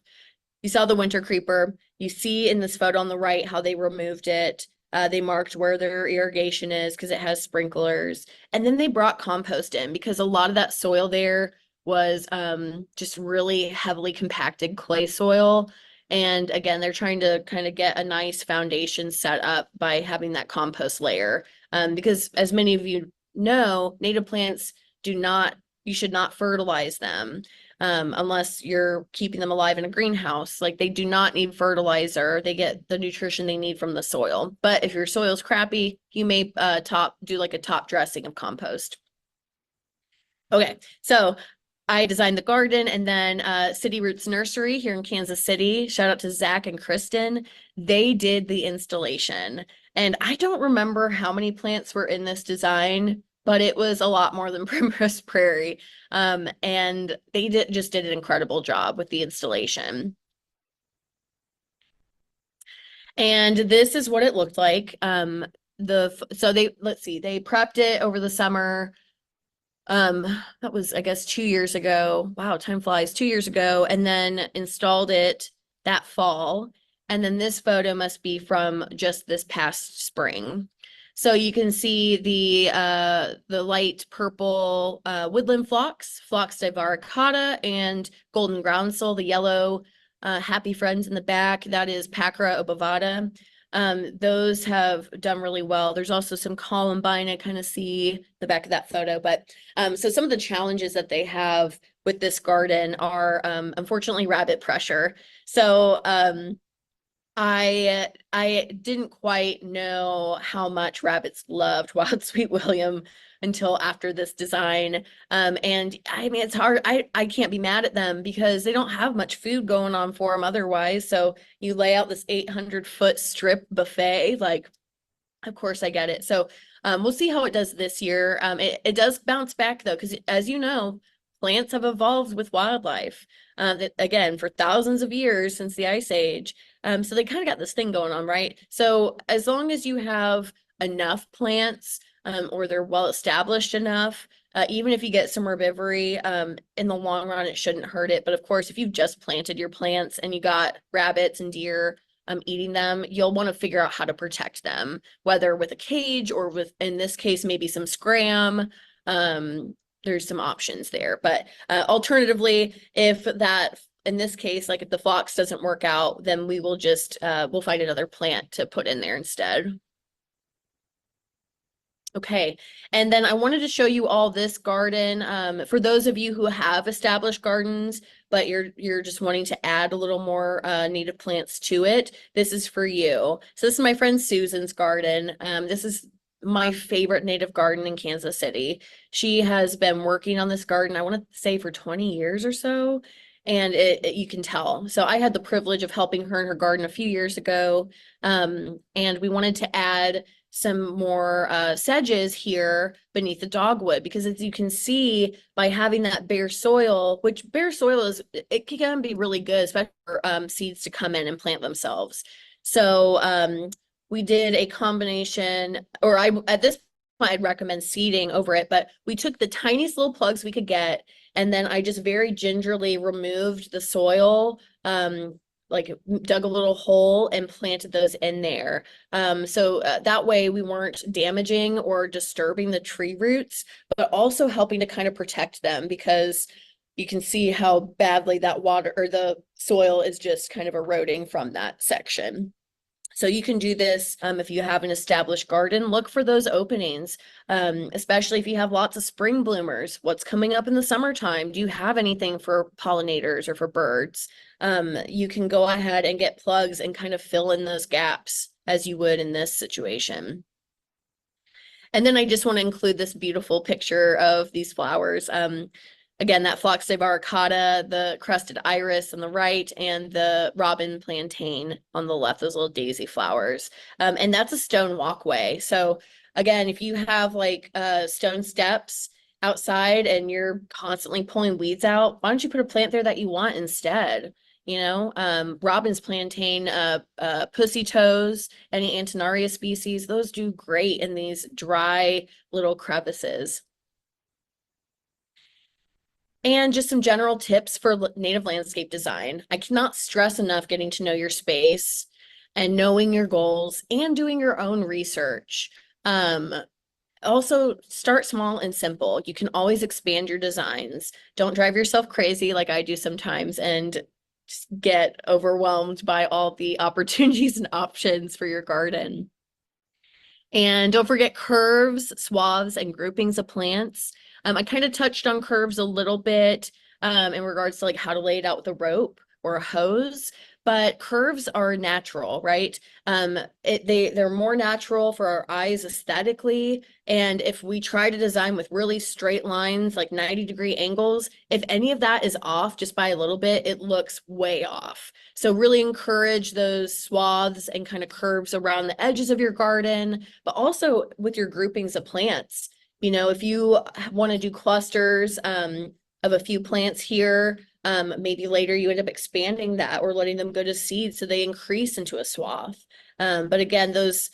You saw the winter creeper. You see in this photo on the right how they removed it. They marked where their irrigation is because it has sprinklers, and then they brought compost in because a lot of that soil there was just really heavily compacted clay soil. And again, they're trying to kind of get a nice foundation set up by having that compost layer. Because as many of you know, native plants you should not fertilize them unless you're keeping them alive in a greenhouse. Like, they do not need fertilizer. They get the nutrition they need from the soil. But if your soil's crappy, you may do like a top dressing of compost. Okay, so I designed the garden, and then City Roots Nursery here in Kansas City. Shout out to Zach and Kristen. They did the installation. And I don't remember how many plants were in this design, but it was a lot more than Primrose Prairie. And they just did an incredible job with the installation. And this is what it looked like. Let's see, they prepped it over the summer. That was, I guess, 2 years ago. Wow, time flies, 2 years ago, and then installed it that fall. And then this photo must be from just this past spring. So you can see the light purple woodland Phlox divaricata, and golden groundsel, the yellow happy friends in the back. That is Pacra obovata. Those have done really well. There's also some columbine I kind of see the back of that photo. But so some of the challenges that they have with this garden are unfortunately rabbit pressure. So I didn't quite know how much rabbits loved Wild Sweet William until after this design. And I mean, it's hard. I can't be mad at them because they don't have much food going on for them otherwise. So you lay out this 800-foot strip buffet, like, of course I get it. So we'll see how it does this year. It does bounce back though, because as you know, plants have evolved with wildlife, again, for thousands of years since the Ice Age. So they kind of got this thing going on, right? So as long as you have enough plants, or they're well established enough, even if you get some herbivory, in the long run, it shouldn't hurt it. But of course, if you've just planted your plants and you got rabbits and deer eating them, you'll want to figure out how to protect them, whether with a cage or with, in this case, maybe some scram. There's some options there, but alternatively, if that, in this case, like if the phlox doesn't work out, then we will just, we'll find another plant to put in there instead. Okay, and then I wanted to show you all this garden. For those of you who have established gardens, but you're just wanting to add a little more native plants to it, this is for you. So this is my friend Susan's garden. This is my favorite native garden in Kansas City. She has been working on this garden, I want to say for 20 years or so, and you can tell. So I had the privilege of helping her in her garden a few years ago, and we wanted to add some more sedges here beneath the dogwood, because as you can see, by having that bare soil, which bare soil is, it can be really good, especially for seeds to come in and plant themselves. So we did a combination, or at this point I'd recommend seeding over it, but we took the tiniest little plugs we could get, and then I just very gingerly removed the soil, like dug a little hole and planted those in there. So that way we weren't damaging or disturbing the tree roots, but also helping to kind of protect them, because you can see how badly that water or the soil is just kind of eroding from that section. So you can do this if you have an established garden. Look for those openings, especially if you have lots of spring bloomers. What's coming up in the summertime? Do you have anything for pollinators or for birds? You can go ahead and get plugs and kind of fill in those gaps as you would in this situation. And then I just want to include this beautiful picture of these flowers. Again, that Phlox divaricata, the crested iris on the right, and the robin plantain on the left, those little daisy flowers. And that's a stone walkway. So again, if you have like stone steps outside and you're constantly pulling weeds out, why don't you put a plant there that you want instead? You know, robin's plantain, pussy toes, any Antinaria species, those do great in these dry little crevices. And just some general tips for native landscape design. I cannot stress enough getting to know your space and knowing your goals and doing your own research. Also, start small and simple. You can always expand your designs. Don't drive yourself crazy like I do sometimes and just get overwhelmed by all the opportunities and options for your garden. And don't forget curves, swaths, and groupings of plants. I kind of touched on curves a little bit in regards to like how to lay it out with a rope or a hose, but curves are natural, right? They're more natural for our eyes aesthetically. And if we try to design with really straight lines, like 90-degree angles, if any of that is off just by a little bit, it looks way off. So really encourage those swaths and kind of curves around the edges of your garden, but also with your groupings of plants. You know, if you want to do clusters of a few plants here, maybe later you end up expanding that or letting them go to seed so they increase into a swath. But again, those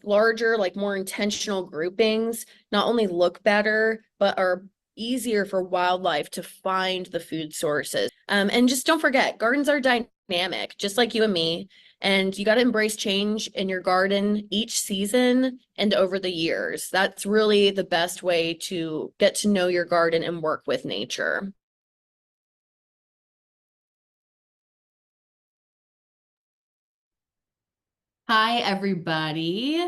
larger, like more intentional groupings not only look better, but are easier for wildlife to find the food sources. And just don't forget, gardens are dynamic, just like you and me. And you got to embrace change in your garden each season and over the years. That's really the best way to get to know your garden and work with nature. Hi, everybody.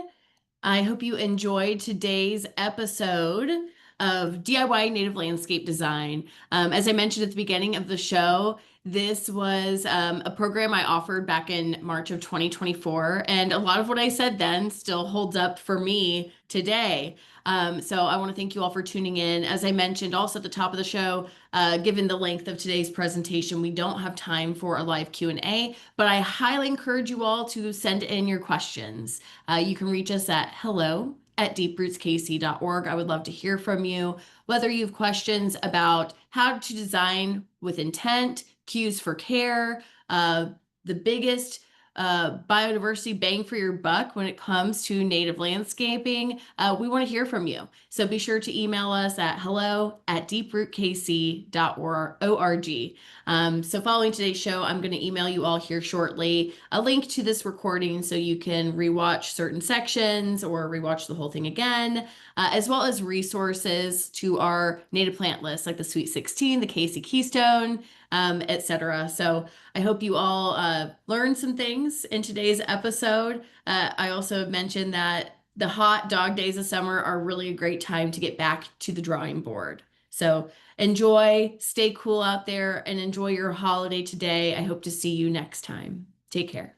I hope you enjoyed today's episode of DIY native landscape design. As I mentioned at the beginning of the show, this was a program I offered back in March of 2024, and a lot of what I said then still holds up for me today. So I want to thank you all for tuning in. As I mentioned also at the top of the show, given the length of today's presentation, we don't have time for a live Q&A, but I highly encourage you all to send in your questions. You can reach us at hello@deeprootskc.org. I would love to hear from you, whether you have questions about how to design with intent, cues for care, the biggest biodiversity bang for your buck when it comes to native landscaping. We want to hear from you. So be sure to email us at hello@deeprootkc.org. So following today's show, I'm going to email you all here shortly a link to this recording so you can rewatch certain sections or rewatch the whole thing again, as well as resources to our native plant list like the Sweet 16, the Casey Keystone, etc. So I hope you all learned some things in today's episode. I also mentioned that the hot dog days of summer are really a great time to get back to the drawing board. So enjoy, stay cool out there, and enjoy your holiday today. I hope to see you next time. Take care.